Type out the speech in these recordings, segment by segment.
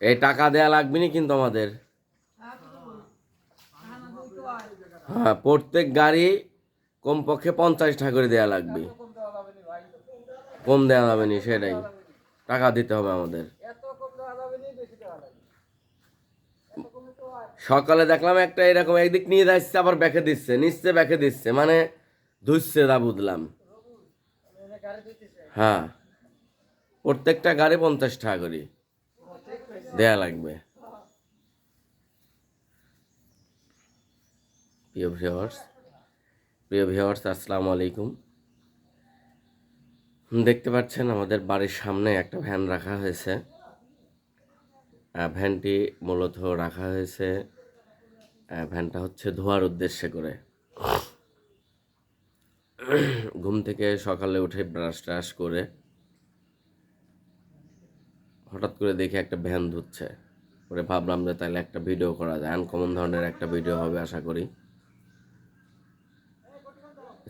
এই টাকা দেয়া লাগবে না কিন্তু আমাদের। হ্যাঁ, প্রত্যেক গাড়ি কমপক্ষে 50 টাকা করে দেয়া লাগবে। কম দেওয়া যাবে না, সেটাই টাকা দিতে হবে আমাদের। সকালে দেখলাম একটা এরকম একদিক নিয়ে যাচ্ছে, আবার ব্যাকে দিচ্ছে, নিচ্ছে ব্যাকে দিচ্ছে, মানে ধুচ্ছে, তা বুঝলাম। হ্যাঁ, প্রত্যেকটা গাড়ি 50 টাকা করে দেয়া লাগবে। প্রিয় ভিউয়ার্স আসসালামু আলাইকুম। দেখতে পাচ্ছেন আমাদের বাড়ির সামনে একটা ভ্যান রাখা হয়েছে। ভ্যানটি মূলত রাখা হয়েছে, ভ্যানটা হচ্ছে ধোয়ার উদ্দেশ্যে করে। ঘুম থেকে সকালে উঠে ব্রাশ ট্রাশ করে হঠাৎ করে দেখে একটা ভ্যান ধুচ্ছে, পরে ভাবলাম যে তাহলে একটা ভিডিও করা যায়, আনকমন ধরনের একটা ভিডিও হবে আশা করি।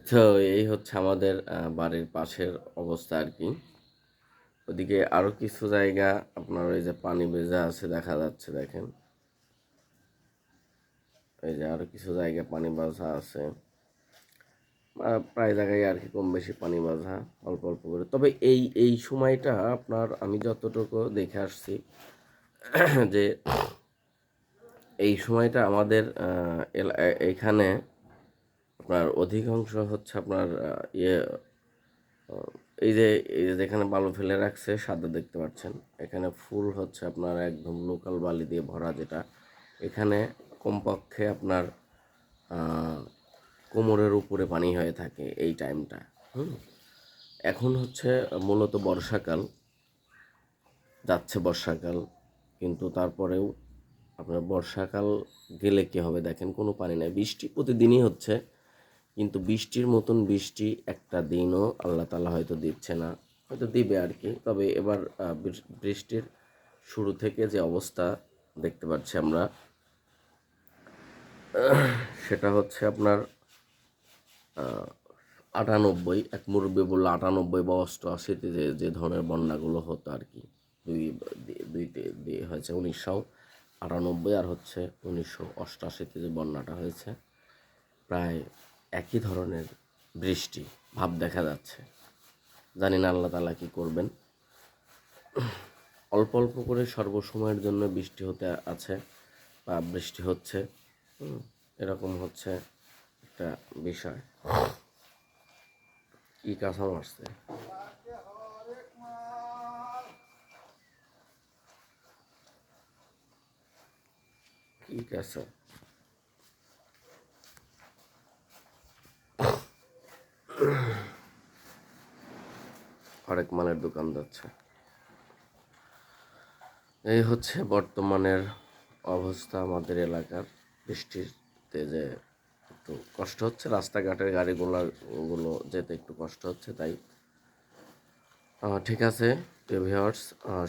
তো এই হচ্ছে আমাদের বাড়ির পাশের অবস্থা আর কি। ওদিকে আরও কিছু জায়গা আপনার এই যে পানি ভেজা আছে দেখা যাচ্ছে, দেখেন এই যে আরও কিছু জায়গা পানি বাঁধা আছে। প্রায় জায়গায় আর কি কম বেশি পানি বাঁধা, অল্প অল্প করে। তবে এই সময়টা আপনার আমি যতটুকু দেখে আসছি যে এই সময়টা আমাদের এইখানে আপনার অধিকাংশ হচ্ছে আপনার এই যে যেখানে বালু ফেলে রাখছে সাদা দেখতে পাচ্ছেন, এখানে ফুল হচ্ছে আপনার একদম লোকাল বালি দিয়ে ভরা, যেটা এখানে কমপক্ষে আপনার কোমরের উপরে পানি হয়ে থাকে এই টাইমটা। এখন হচ্ছে মূলত বর্ষাকাল, যাচ্ছে বর্ষাকাল, কিন্তু তারপরেও আপনার বর্ষাকাল গেলে কী হবে দেখেন, কোনো পানি নেই, বৃষ্টি প্রতিদিনই হচ্ছে, কিন্তু বৃষ্টির মতন বৃষ্টি একটা দিনও আল্লাহ তাআলা হয়তো দিচ্ছে না, হয়তো দিবে আর কি। তবে এবার বৃষ্টির শুরু থেকে যে অবস্থা দেখতে পাচ্ছি আমরা, সেটা হচ্ছে আপনার 98, এক মুরব্বী বললো 98 বা 88-তে যে ধরনের বন্যাগুলো হতো আর কি, দুইটি হয়েছে 1998 আর হচ্ছে 1988-তে যে বন্যাটা হয়েছে, প্রায় একই ধরনের বৃষ্টি ভাব দেখা যাচ্ছে। জানি না আল্লাহ তাআলা কী করবেন। অল্প অল্প করে সর্বসময়ের জন্য বৃষ্টি হতে আছে বা বৃষ্টি হচ্ছে, এরকম হচ্ছে একটা বিষয়। কি কাঁচা মারছে, কি কাঁচা, হরেক মালের দোকান যাচ্ছে। এই হচ্ছে বর্তমানের অবস্থা আমাদের এলাকার। বৃষ্টিতে যে একটু কষ্ট হচ্ছে, রাস্তাঘাটের গাড়িগুলো যেতে একটু কষ্ট হচ্ছে, তাই ঠিক আছে। ভিউয়ার্স,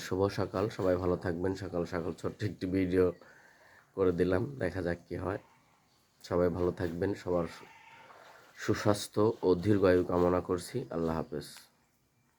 শুভ সকাল, সবাই ভালো থাকবেন। সকাল সকাল ছোট্ট একটি ভিডিও করে দিলাম, দেখা যাক কী হয়। সবাই ভালো থাকবেন, সবার সুস্বাস্থ্য ও দীর্ঘায়ু কামনা করছি। আল্লাহ হাফেজ।